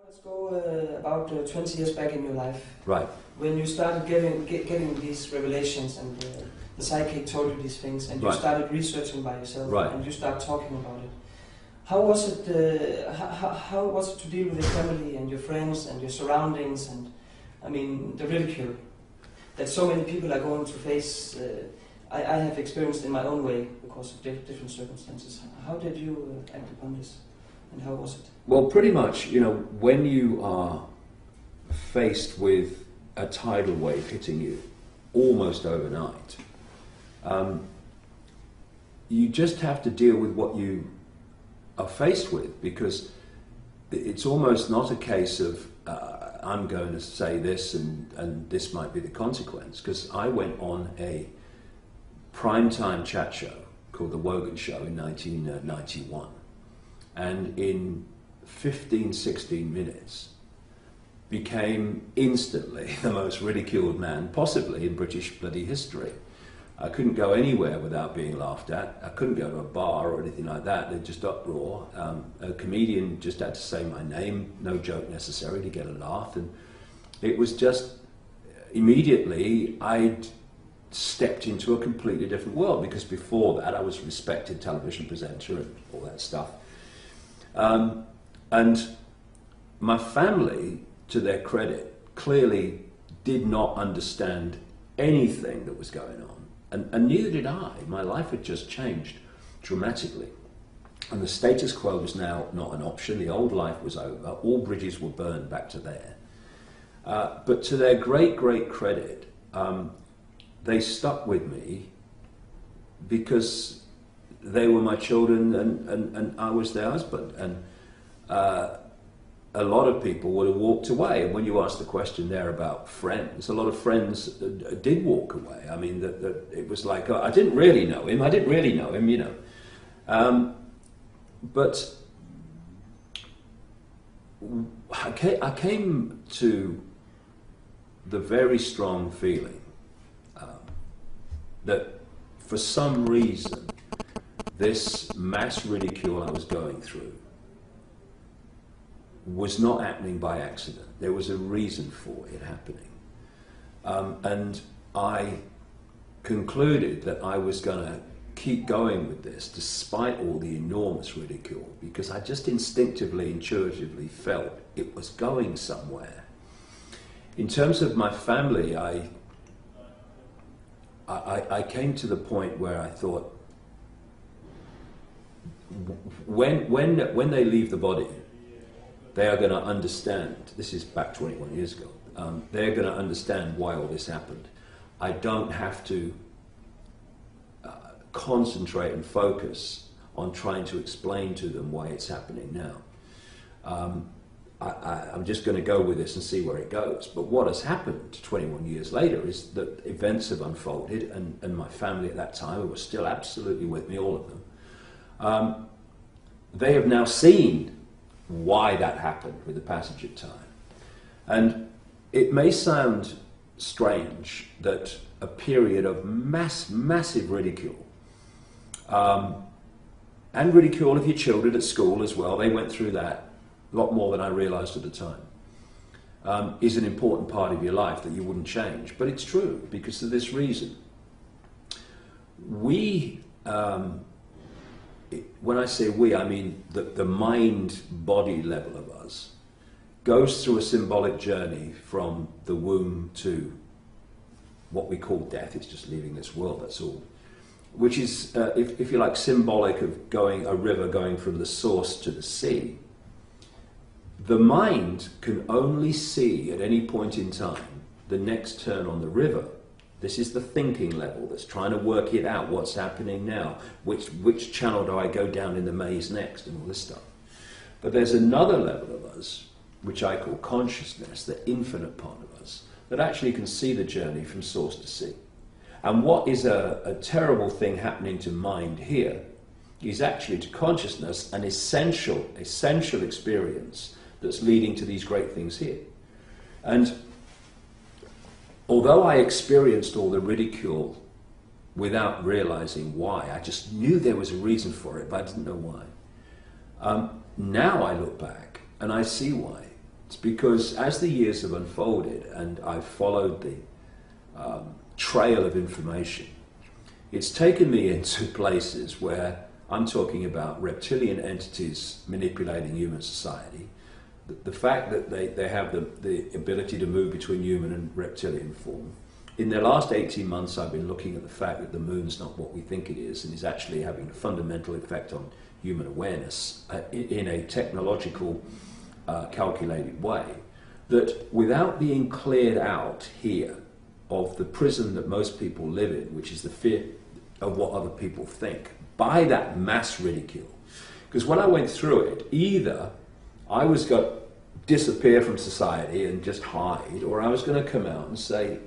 Let's go about 20 years back in your life. Right. When you started getting these revelations and the psychic told you these things and you started researching by yourself and you start talking about it. How was it? How was it to deal with your family and your friends and your surroundings and, I mean, the ridicule that so many people are going to face? I have experienced in my own way because of different circumstances. How did you act upon this, and how was it? Well, pretty much, you know, when you are faced with a tidal wave hitting you almost overnight, you just have to deal with what you are faced with, because it's almost not a case of I'm going to say this and this might be the consequence, because I went on a primetime chat show called The Wogan Show in 1991, and in 15-16 minutes became instantly the most ridiculed man possibly in British bloody history. I couldn't go anywhere without being laughed at. I couldn't go to a bar or anything like that. They'd just uproar. A comedian just had to say my name, no joke necessary, to get a laugh. And it was just, immediately, I'd stepped into a completely different world, because before that I was a respected television presenter and all that stuff. And my family, to their credit, clearly did not understand anything that was going on. And neither did I. My life had just changed dramatically. And the status quo was now not an option. The old life was over. All bridges were burned back to there. But to their great, great credit, they stuck with me because they were my children and I was their husband. And a lot of people would have walked away. And when you ask the question there about friends, a lot of friends did walk away. I mean, it was like, I didn't really know him, you know. But I came to the very strong feeling that for some reason, this mass ridicule I was going through was not happening by accident. There was a reason for it happening. And I concluded that I was going to keep going with this despite all the enormous ridicule, because I just instinctively, intuitively felt it was going somewhere. In terms of my family, I came to the point where I thought, when they leave the body, they are going to understand, this is back 21 years ago, they're going to understand why all this happened. I don't have to concentrate and focus on trying to explain to them why it's happening now. I'm just going to go with this and see where it goes. But what has happened 21 years later is that events have unfolded, and my family at that time, who were still absolutely with me, all of them, they have now seen why that happened with the passage of time. And it may sound strange that a period of massive ridicule, and ridicule of your children at school as well, they went through that a lot more than I realized at the time, is an important part of your life that you wouldn't change. But it's true, because of this reason. We, when I say we, I mean the mind-body level of us goes through a symbolic journey from the womb to what we call death. It's just leaving this world, that's all. Which is, if you like, symbolic of a river going from the source to the sea. The mind can only see at any point in time the next turn on the river. This is the thinking level that's trying to work it out, what's happening now, which channel do I go down in the maze next, and all this stuff. But there's another level of us, which I call consciousness, the infinite part of us, that actually can see the journey from source to sea. And what is a terrible thing happening to mind here is actually to consciousness an essential experience that's leading to these great things here. And although I experienced all the ridicule without realizing why, I just knew there was a reason for it, but I didn't know why. Now I look back and I see why. It's because as the years have unfolded and I've followed the trail of information, it's taken me into places where I'm talking about reptilian entities manipulating human society, the fact that they have the ability to move between human and reptilian form. In the last 18 months, I've been looking at the fact that the moon's not what we think it is and is actually having a fundamental effect on human awareness in a technological, calculated way, that without being cleared out here of the prison that most people live in, which is the fear of what other people think, by that mass ridicule. Because when I went through it, either I was going to disappear from society and just hide, or I was going to come out and say,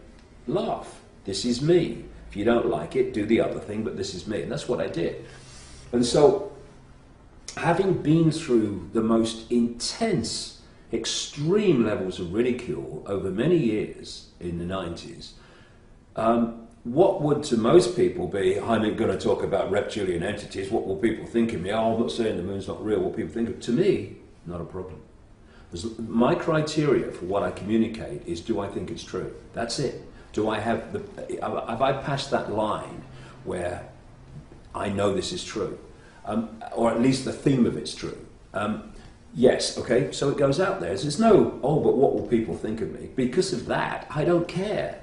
laugh, this is me. If you don't like it, do the other thing, but this is me. And that's what I did. And so, having been through the most intense, extreme levels of ridicule over many years in the 90s, what would to most people be, I'm going to talk about reptilian entities, what will people think of me? Oh, I'm not saying the moon's not real, what people think of. To me, not a problem. My criteria for what I communicate is, do I think it's true? That's it. Do I have have I passed that line where I know this is true? Or at least the theme of it's true. Yes, okay, so it goes out there. There's no, oh, but what will people think of me? Because of that, I don't care.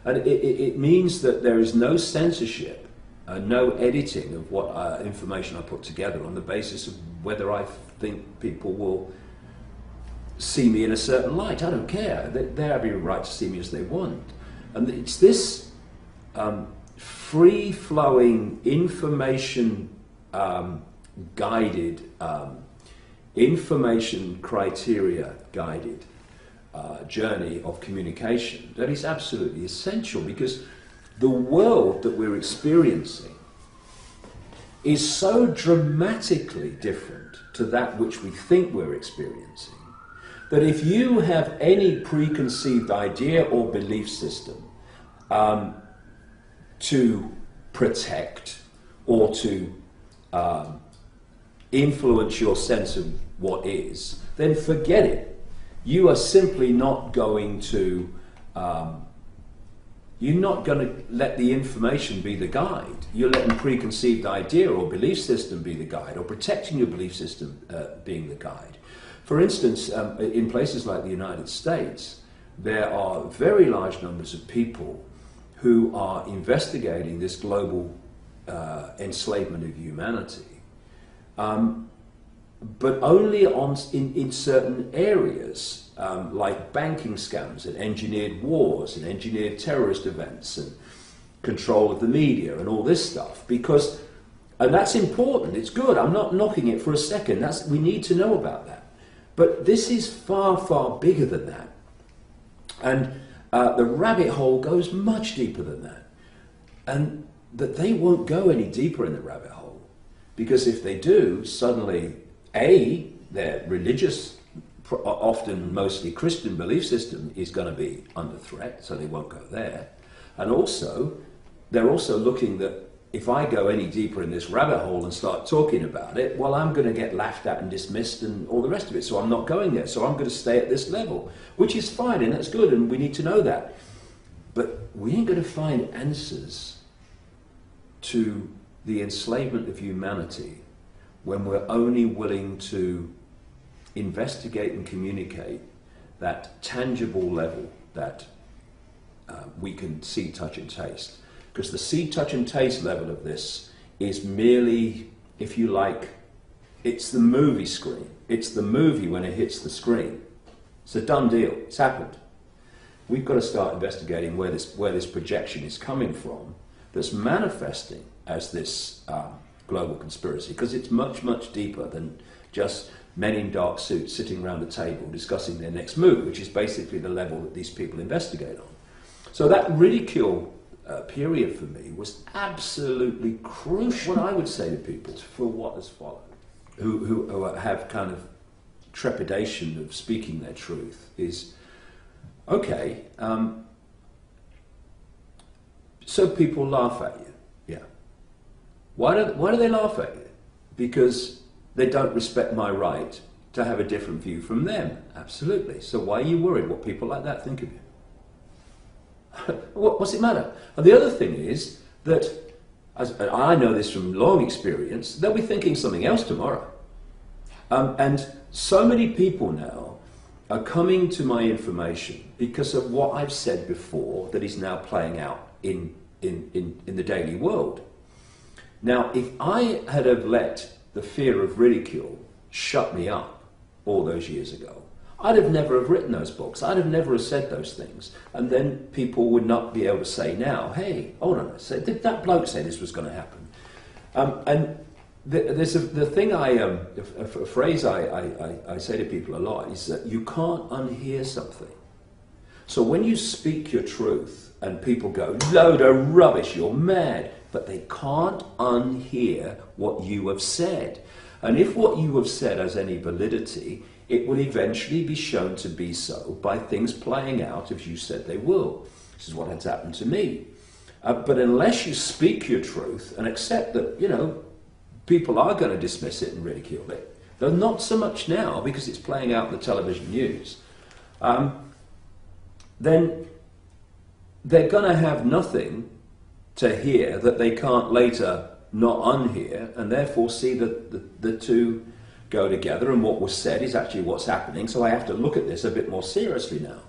And it means that there is no censorship, no editing of what information I put together on the basis of whether I think people will see me in a certain light. I don't care. They have every right to see me as they want. And it's this free-flowing, information-guided, information criteria-guided journey of communication that is absolutely essential, because the world that we're experiencing is so dramatically different to that which we think we're experiencing, that if you have any preconceived idea or belief system to protect or to influence your sense of what is, then forget it. You are simply not going to, you're not going to let the information be the guide. You're letting preconceived idea or belief system be the guide, or protecting your belief system being the guide. For instance, in places like the United States, there are very large numbers of people who are investigating this global enslavement of humanity, but only in certain areas, like banking scams and engineered wars and engineered terrorist events and control of the media and all this stuff. And that's important, it's good, I'm not knocking it for a second, we need to know about that. But this is far, far bigger than that. And the rabbit hole goes much deeper than that. And that they won't go any deeper in the rabbit hole, because if they do, suddenly, A, their religious, often mostly Christian belief system is going to be under threat, so they won't go there. And also, they're also looking that if I go any deeper in this rabbit hole and start talking about it, well, I'm going to get laughed at and dismissed and all the rest of it, so I'm not going there. So I'm going to stay at this level, which is fine, and that's good, and we need to know that. But we ain't going to find answers to the enslavement of humanity when we're only willing to investigate and communicate that tangible level that we can see, touch and taste. Because the see, touch and taste level of this is merely, if you like, it's the movie screen. It's the movie when it hits the screen. It's a done deal. It's happened. We've got to start investigating where this projection is coming from that's manifesting as this global conspiracy, because it's much, much deeper than just men in dark suits sitting around a table discussing their next move, which is basically the level that these people investigate on. So that ridicule period for me was absolutely crucial. What I would say to people for what has followed, who have kind of trepidation of speaking their truth, is, okay, so people laugh at you, yeah. Why do they laugh at you? Because they don't respect my right to have a different view from them. Absolutely. So why are you worried what people like that think of you? What's it matter? And the other thing is that, as I know this from long experience, they'll be thinking something else tomorrow. And so many people now are coming to my information because of what I've said before that is now playing out in the daily world. Now, if I had have let the fear of ridicule shut me up all those years ago, I'd have never have written those books. I'd have never have said those things. And then people would not be able to say now, hey, hold on a second, did that bloke say this was going to happen? And there's the thing a phrase I say to people a lot is that you can't unhear something. So when you speak your truth and people go, load of rubbish, you're mad, but they can't unhear what you have said. And if what you have said has any validity, it will eventually be shown to be so by things playing out as you said they will. This is what has happened to me. But unless you speak your truth and accept that, you know, people are going to dismiss it and ridicule it, though not so much now because it's playing out in the television news, then they're going to have nothing to hear that they can't later not unhear, and therefore see that the two go together, and what was said is actually what's happening, so I have to look at this a bit more seriously now.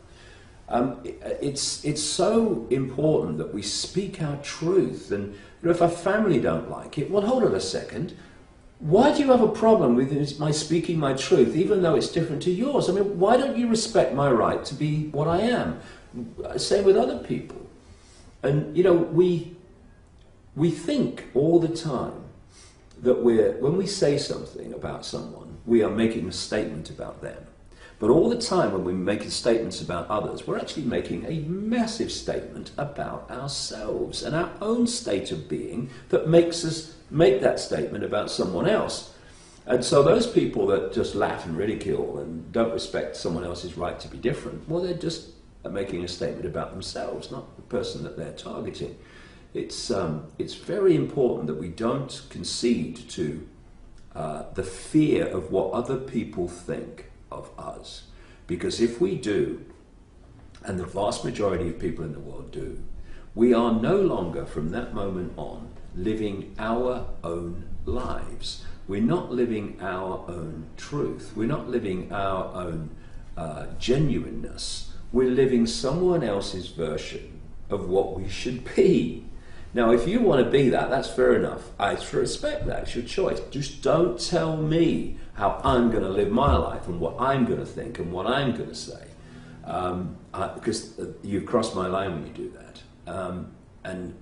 It's so important that we speak our truth, and you know, if our family don't like it, well, hold on a second, why do you have a problem with my speaking my truth, even though it's different to yours? I mean, why don't you respect my right to be what I am? Same with other people. And, you know, we think all the time that when we say something about someone, we are making a statement about them. But all the time when we make statements about others, we're actually making a massive statement about ourselves and our own state of being that makes us make that statement about someone else. And so those people that just laugh and ridicule and don't respect someone else's right to be different, well, they're just making a statement about themselves, not the person that they're targeting. It's very important that we don't concede to the fear of what other people think of us. Because if we do, and the vast majority of people in the world do, we are no longer from that moment on living our own lives. We're not living our own truth. We're not living our own genuineness. We're living someone else's version of what we should be. Now, if you want to be that, that's fair enough. I respect that. It's your choice. Just don't tell me how I'm going to live my life and what I'm going to think and what I'm going to say. Because you cross my line when you do that. And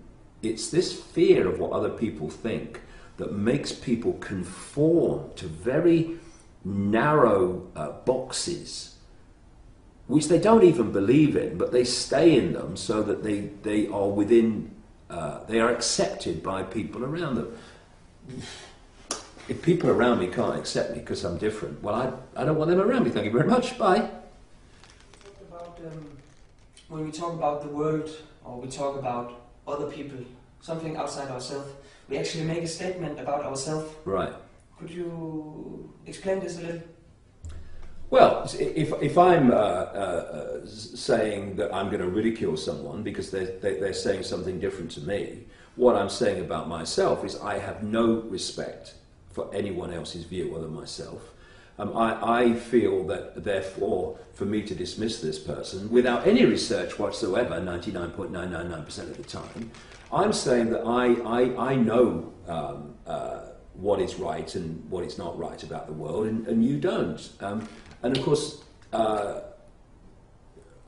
it's this fear of what other people think that makes people conform to very narrow boxes, which they don't even believe in, but they stay in them so that they are within, they are accepted by people around them. If people around me can't accept me because I'm different, well, I don't want them around me. Thank you very much. Bye. When we talk about the world, or we talk about other people, something outside ourselves, we actually make a statement about ourselves. Right. Could you explain this a little? Well, if I'm saying that I'm going to ridicule someone because they're saying something different to me, what I'm saying about myself is I have no respect for anyone else's view other than myself. I feel that, therefore, for me to dismiss this person without any research whatsoever, 99.999% of the time, I'm saying that I know what is right and what is not right about the world, and you don't. And of course,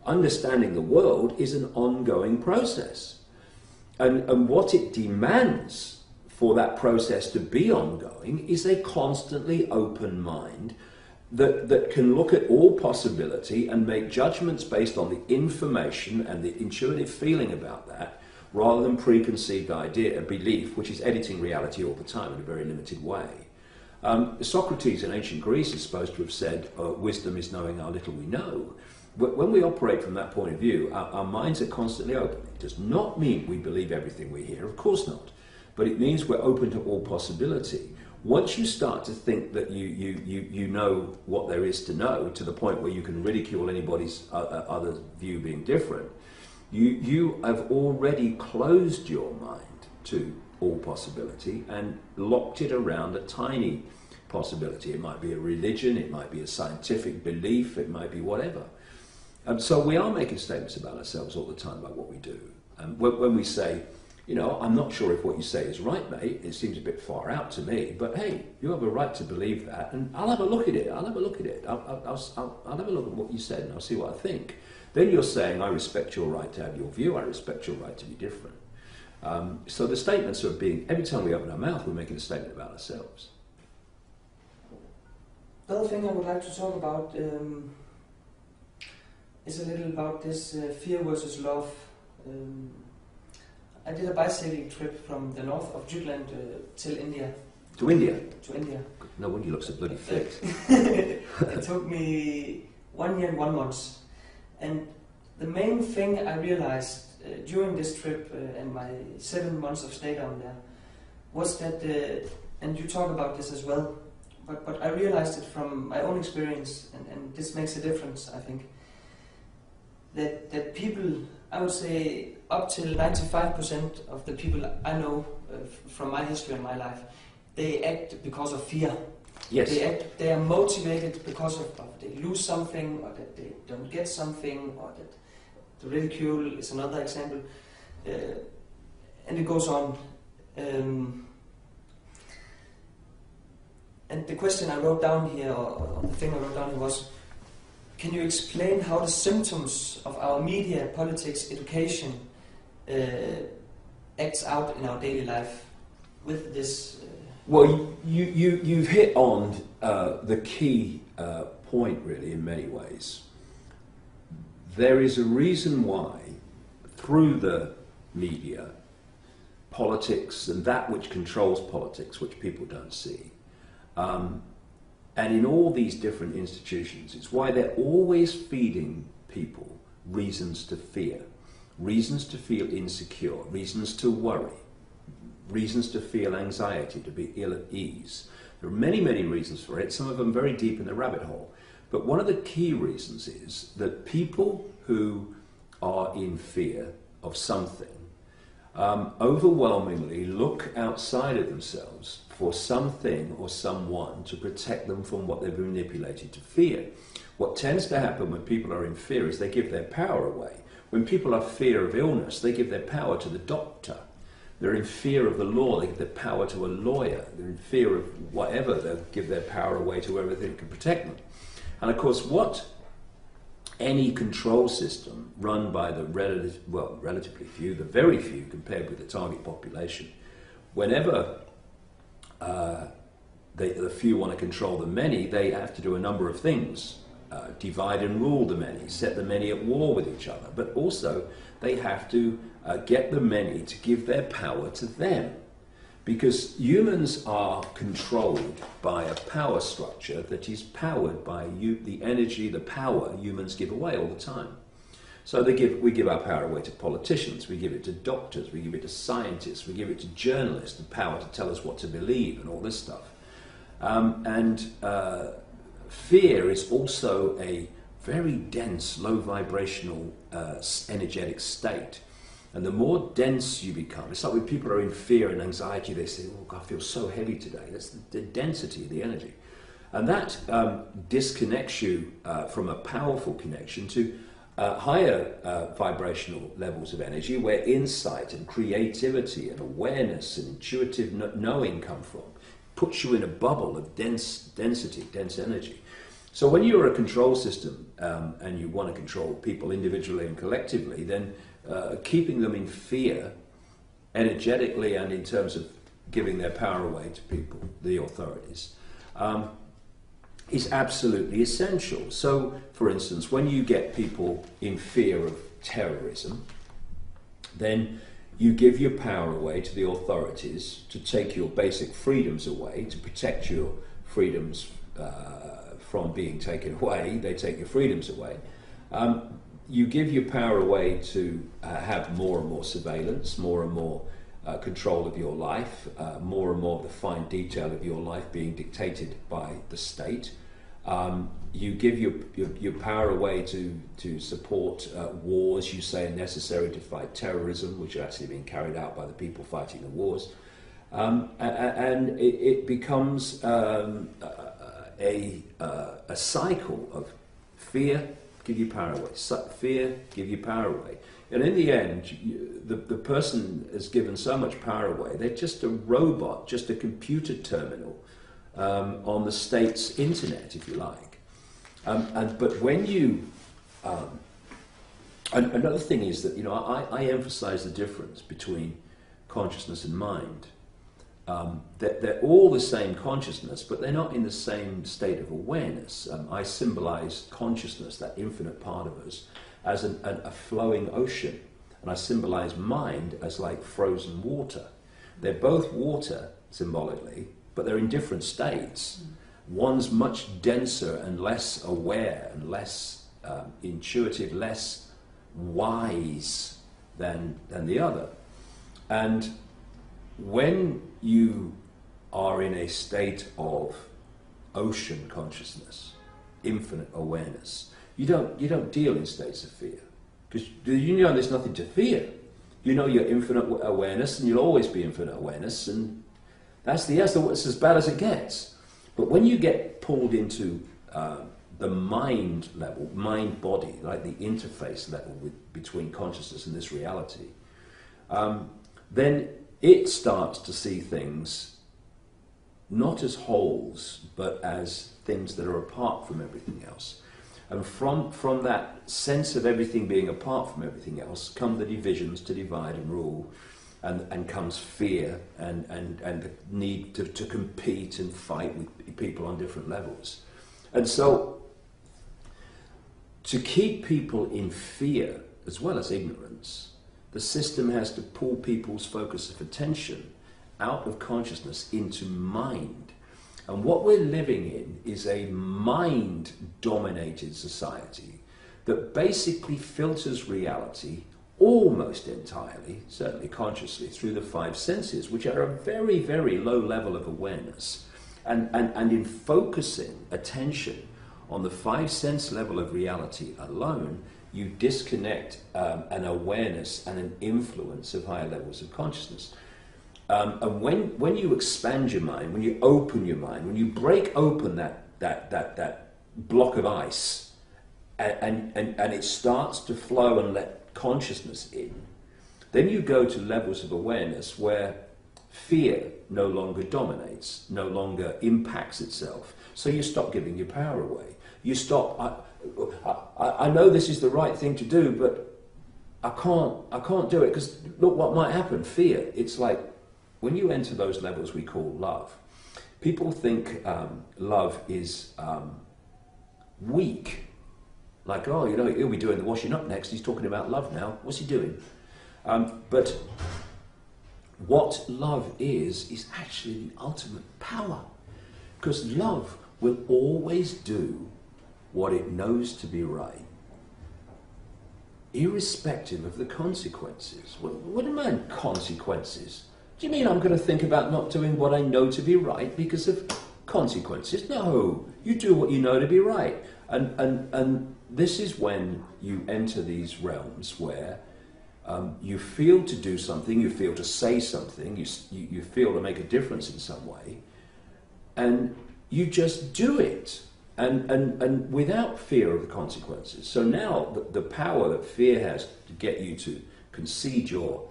understanding the world is an ongoing process. And what it demands for that process to be ongoing is a constantly open mind that can look at all possibility and make judgments based on the information and the intuitive feeling about that, rather than preconceived idea and belief, which is editing reality all the time in a very limited way. Socrates in ancient Greece is supposed to have said, wisdom is knowing how little we know. When we operate from that point of view, our minds are constantly open. It does not mean we believe everything we hear, of course not. But it means we're open to all possibility. Once you start to think that you know what there is to know, to the point where you can ridicule anybody's other view being different, you have already closed your mind to all possibility and locked it around a tiny possibility. It might be a religion, it might be a scientific belief, it might be whatever. And so we are making statements about ourselves all the time about what we do. And when we say, you know, I'm not sure if what you say is right, mate, it seems a bit far out to me, but hey, you have a right to believe that, and I'll have a look at it, I'll have a look at it, I'll have a look at what you said and I'll see what I think. Then you're saying, I respect your right to have your view, I respect your right to be different. So the statements are being, every time we open our mouth, we're making a statement about ourselves. The other thing I would like to talk about is a little about this fear versus love. I did a bicycling trip from the north of Jutland till India. To India? To India. No wonder you look so bloody fit. It took me 1 year and 1 month. And the main thing I realized during this trip and my 7 months of stay down there was that, and you talk about this as well, but I realized it from my own experience, and this makes a difference, I think, that people, I would say up till 95% of the people I know from my history and my life, they act because of fear. Yes. They are motivated because of they lose something, or that they don't get something, or that the ridicule is another example. And it goes on. And the question I wrote down here, or the thing I wrote down here was, can you explain how the symptoms of our media, politics, education acts out in our daily life with this? Well, you've hit on the key point, really, in many ways. There is a reason why, through the media, politics and that which controls politics, which people don't see, and in all these different institutions, it's why they're always feeding people reasons to fear, reasons to feel insecure, reasons to worry, reasons to feel anxiety, to be ill at ease. There are many, many reasons for it, some of them very deep in the rabbit hole. But one of the key reasons is that people who are in fear of something overwhelmingly look outside of themselves for something or someone to protect them from what they've been manipulated to fear. What tends to happen when people are in fear is they give their power away. When people are in fear of illness, they give their power to the doctor. They're in fear of the law, they give their power to a lawyer. They're in fear of whatever, they'll give their power away to whoever they can protect them. And of course, what any control system run by the relatively few, the very few compared with the target population, whenever the few want to control the many, they have to do a number of things. Divide and rule the many, set the many at war with each other, but also they have to get the many to give their power to them. Because humans are controlled by a power structure that is powered by the energy, the power humans give away all the time. So we give our power away to politicians, we give it to doctors, we give it to scientists, we give it to journalists, the power to tell us what to believe and all this stuff. Fear is also a very dense, low vibrational, energetic state. And the more dense you become, it's like when people are in fear and anxiety, they say, oh, God, I feel so heavy today. That's the density of the energy. And that disconnects you from a powerful connection to higher vibrational levels of energy, where insight and creativity and awareness and intuitive knowing come from. Puts you in a bubble of density, dense energy. So when you're a control system and you want to control people individually and collectively, then keeping them in fear, energetically and in terms of giving their power away to people, the authorities, is absolutely essential. So, for instance, when you get people in fear of terrorism, then you give your power away to the authorities to take your basic freedoms away, to protect your freedoms from being taken away. They take your freedoms away. You give your power away to have more and more surveillance, more and more control of your life, more and more of the fine detail of your life being dictated by the state. You give your power away to support wars you say are necessary to fight terrorism, which are actually being carried out by the people fighting the wars. And it becomes a cycle of fear, give your power away, fear, give your power away. And in the end, the person is given so much power away, they're just a robot, just a computer terminal on the state's internet, if you like. But when you... another thing is that, I emphasize the difference between consciousness and mind. They're all the same consciousness, but they're not in the same state of awareness. I symbolize consciousness, that infinite part of us, as a flowing ocean, and I symbolize mind as like frozen water. They're both water, symbolically, but they're in different states. One's much denser and less aware and less intuitive, less wise than the other. And when you are in a state of ocean consciousness, infinite awareness, you don't deal in states of fear, because there's nothing to fear. You're infinite awareness, and you'll always be infinite awareness, and that's as bad as it gets. But when you get pulled into the mind level, mind-body, like the interface level between consciousness and this reality, then it starts to see things not as wholes, but as things that are apart from everything else. And from that sense of everything being apart from everything else come the divisions to divide and rule, and comes fear and the need to compete and fight with people on different levels. And so to keep people in fear as well as ignorance, the system has to pull people's focus of attention out of consciousness into mind. And what we're living in is a mind-dominated society that basically filters reality almost entirely, certainly consciously, through the five senses, which are a very, very low level of awareness. And in focusing attention on the five sense level of reality alone, you disconnect an awareness and an influence of higher levels of consciousness. And when you expand your mind, when you open your mind, when you break open that block of ice, and it starts to flow and let consciousness in, then you go to levels of awareness where fear no longer dominates, no longer impacts itself. So you stop giving your power away. You stop... I know this is the right thing to do, but I can't do it because look what might happen. Fear. It's like when you enter those levels we call love. People think love is weak. Like, oh, he'll be doing the washing up next. He's talking about love now. What's he doing? But what love is actually the ultimate power, because love will always do what it knows to be right, irrespective of the consequences. What do you mean, consequences? Do you mean I'm going to think about not doing what I know to be right because of consequences? No, you do what you know to be right. And this is when you enter these realms where you feel to do something, you feel to say something, you feel to make a difference in some way, and you just do it. And without fear of the consequences. So now the power that fear has to get you to concede your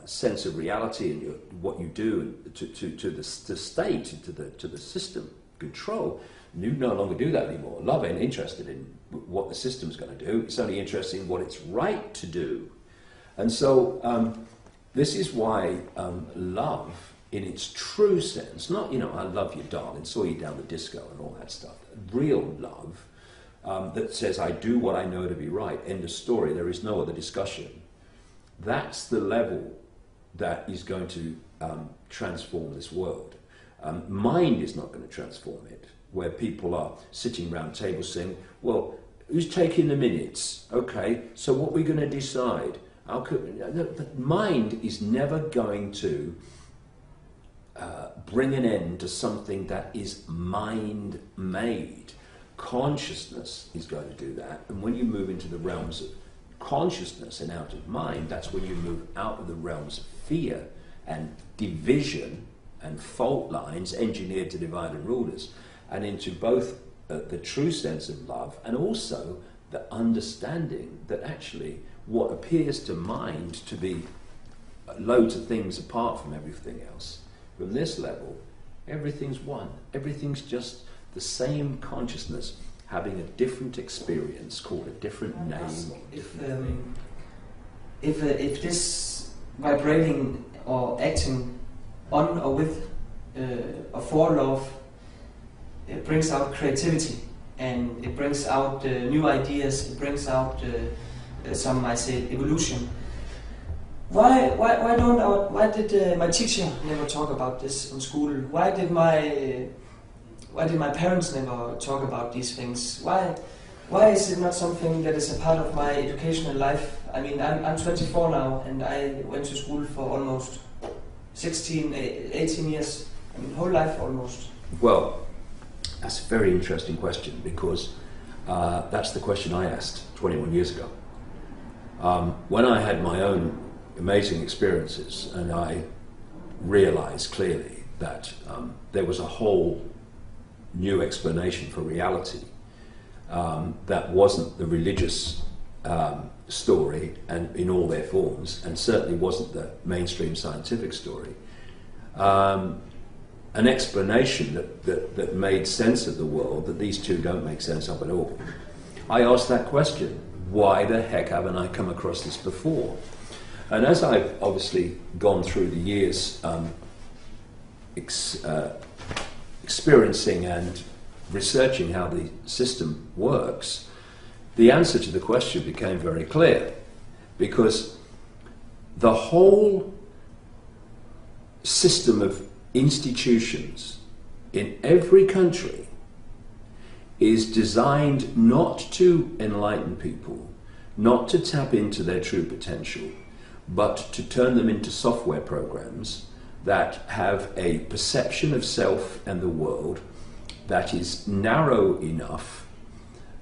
sense of reality and what you do to the state, to the system control, you no longer do that anymore. Love ain't interested in what the system's going to do. It's only interested in what it's right to do. And so this is why love, in its true sense, not, I love you, darling, saw you down the disco and all that stuff. Real love that says, I do what I know to be right, end of story, there is no other discussion. That's the level that is going to transform this world. Mind is not going to transform it, where people are sitting around tables saying, well, who's taking the minutes? Okay, so what are we going to decide? The mind is never going to bring an end to something that is mind-made. Consciousness is going to do that, and when you move into the realms of consciousness and out of mind, that's when you move out of the realms of fear and division and fault lines engineered to divide and rule us, and into both the true sense of love and also the understanding that actually what appears to mind to be loads of things apart from everything else, from this level, everything's one. Everything's just the same consciousness having a different experience called a different name. If this vibrating or acting on or with or for love, it brings out creativity and it brings out new ideas, it brings out some might say evolution. Why did my teacher never talk about this in school? Why did my parents never talk about these things? Why is it not something that is a part of my educational life? I mean, I'm 24 now, and I went to school for almost 18 years. I mean, whole life almost. Well, that's a very interesting question, because that's the question I asked 21 years ago. When I had my own amazing experiences, and I realized clearly that there was a whole new explanation for reality that wasn't the religious story and in all their forms, and certainly wasn't the mainstream scientific story. An explanation that made sense of the world that these two don't make sense of at all. I asked that question, why the heck haven't I come across this before? And as I've obviously gone through the years experiencing and researching how the system works, the answer to the question became very clear, because the whole system of institutions in every country is designed not to enlighten people, not to tap into their true potential, but to turn them into software programs that have a perception of self and the world that is narrow enough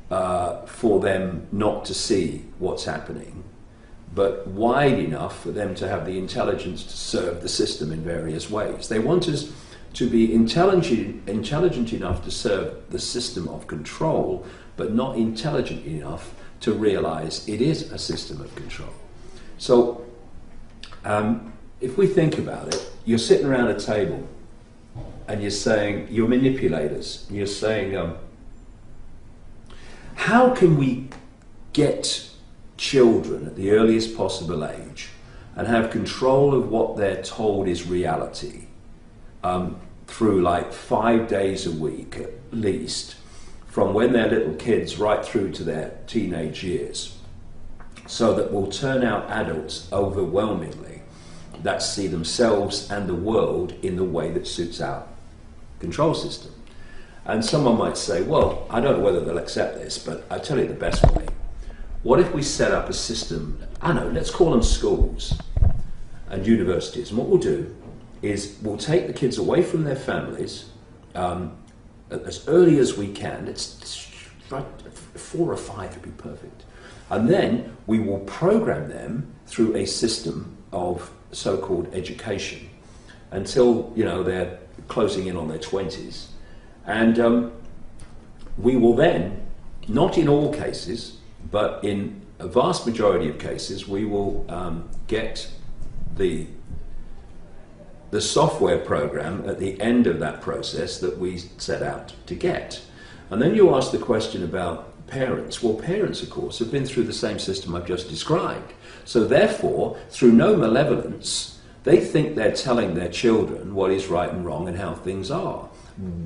for them not to see what's happening, but wide enough for them to have the intelligence to serve the system in various ways. They want us to be intelligent enough to serve the system of control, but not intelligent enough to realize it is a system of control. So, if we think about it, you're sitting around a table and you're saying, you're manipulators, and you're saying, how can we get children at the earliest possible age and have control of what they're told is reality through like 5 days a week at least, from when they're little kids right through to their teenage years, so that we'll turn out adults overwhelmingly that see themselves and the world in the way that suits our control system. And someone might say, well, I don't know whether they'll accept this, but I'll tell you the best way. What if we set up a system, I know, let's call them schools and universities, and what we'll do is we'll take the kids away from their families as early as we can. It's right, 4 or 5 would be perfect. And then we will program them through a system of so-called education until, you know, they're closing in on their 20s. And we will then, not in all cases, but in a vast majority of cases, we will get the software program at the end of that process that we set out to get. And then you ask the question about parents. Well, parents, of course, have been through the same system I've just described. So therefore, through no malevolence, they think they're telling their children what is right and wrong and how things are.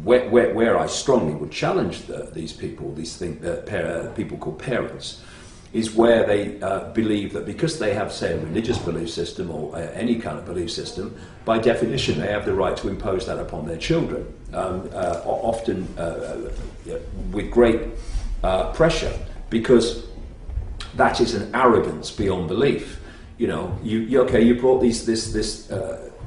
Where I strongly would challenge these people, people called parents, is where they believe that because they have, say, a religious belief system or any kind of belief system, by definition they have the right to impose that upon their children, often with great pressure, because that is an arrogance beyond belief. You know, you brought this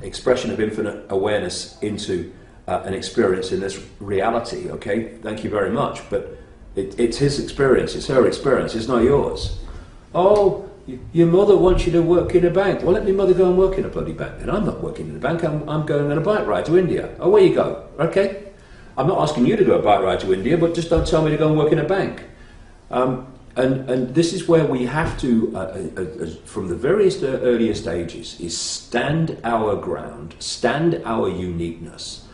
expression of infinite awareness into an experience in this reality. Okay, thank you very much, but it's his experience, it's her experience, it's not yours. Oh, your mother wants you to work in a bank. Well, let me mother go and work in a bloody bank. And I'm not working in a bank. I'm going on a bike ride to India. Oh, where you go? Okay. I'm not asking you to go a bike ride to India, but just don't tell me to go and work in a bank. And this is where we have to, from the very earliest ages, is stand our ground, stand our uniqueness,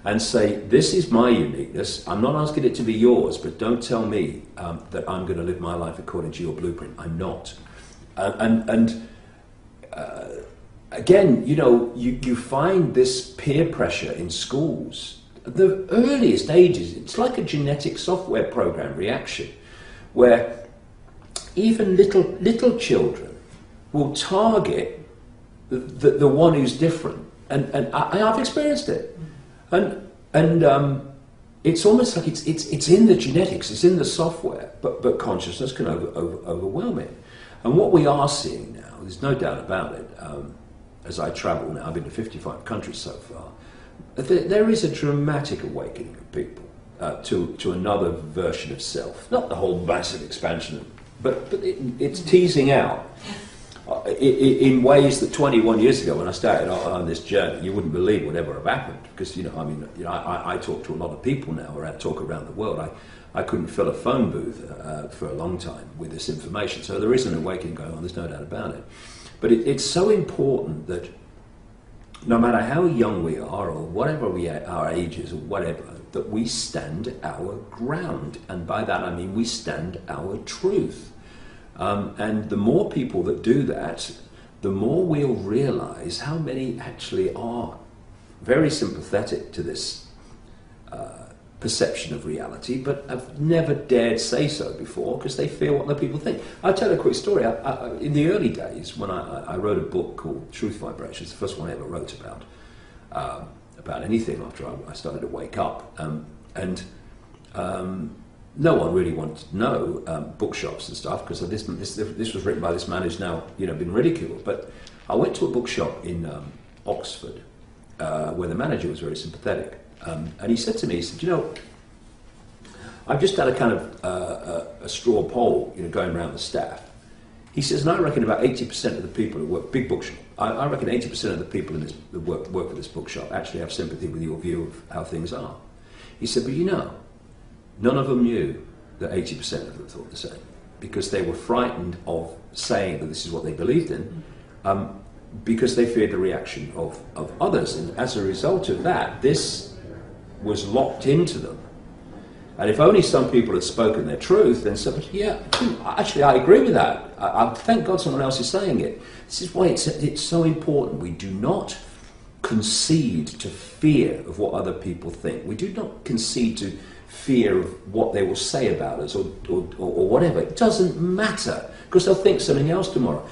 and say, this is my uniqueness. I'm not asking it to be yours, but don't tell me that I'm going to live my life according to your blueprint. I'm not. Again, you know, you find this peer pressure in schools. The earliest ages, it's like a genetic software program reaction, where even little children will target the one who's different, and I've experienced it, and it's almost like it's in the genetics, it's in the software, but consciousness can overwhelm it. And what we are seeing now, there's no doubt about it, as I travel now, I've been to 55 countries so far, there is a dramatic awakening of people to another version of self. Not the whole massive expansion, but it's teasing out in ways that 21 years ago, when I started on this journey, you wouldn't believe would ever have happened. Because, I talk to a lot of people now, or I talk around the world. I couldn't fill a phone booth for a long time with this information. So there is an awakening going on, there's no doubt about it. But it's so important that no matter how young we are, or whatever our ages, or whatever, that we stand our ground. And by that I mean we stand our truth. And the more people that do that, the more we'll realise how many actually are very sympathetic to this perception of reality, but have never dared say so before because they fear what other people think. I'll tell a quick story. In the early days, when I wrote a book called Truth Vibrations, the first one I ever wrote about anything after I started to wake up, and no one really wanted to know bookshops and stuff, because this was written by this man who's now been ridiculed. But I went to a bookshop in Oxford where the manager was very sympathetic. And he said to me, he said, I've just had a kind of a straw poll, going around the staff. He says, and I reckon about 80% of the people who work, big bookshop, I reckon 80% of the people in that work for this bookshop actually have sympathy with your view of how things are. He said, but none of them knew that 80% of them thought the same, because they were frightened of saying that this is what they believed in, because they feared the reaction of others. And as a result of that, this was locked into them. And if only some people had spoken their truth, then somebody, actually I agree with that. I thank God someone else is saying it. This is why it's so important. We do not concede to fear of what other people think. We do not concede to fear of what they will say about us or whatever. It doesn't matter, because they'll think something else tomorrow.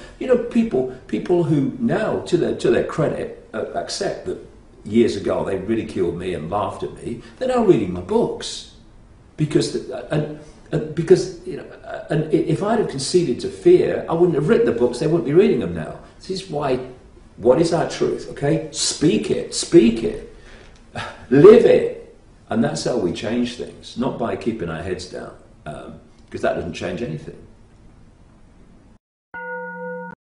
People who now, to their credit, accept that years ago they ridiculed me and laughed at me, they're now reading my books. Because if I'd have conceded to fear, I wouldn't have written the books, they wouldn't be reading them now. This is why, what is our truth, okay? Speak it, live it. And that's how we change things, not by keeping our heads down, because that doesn't change anything.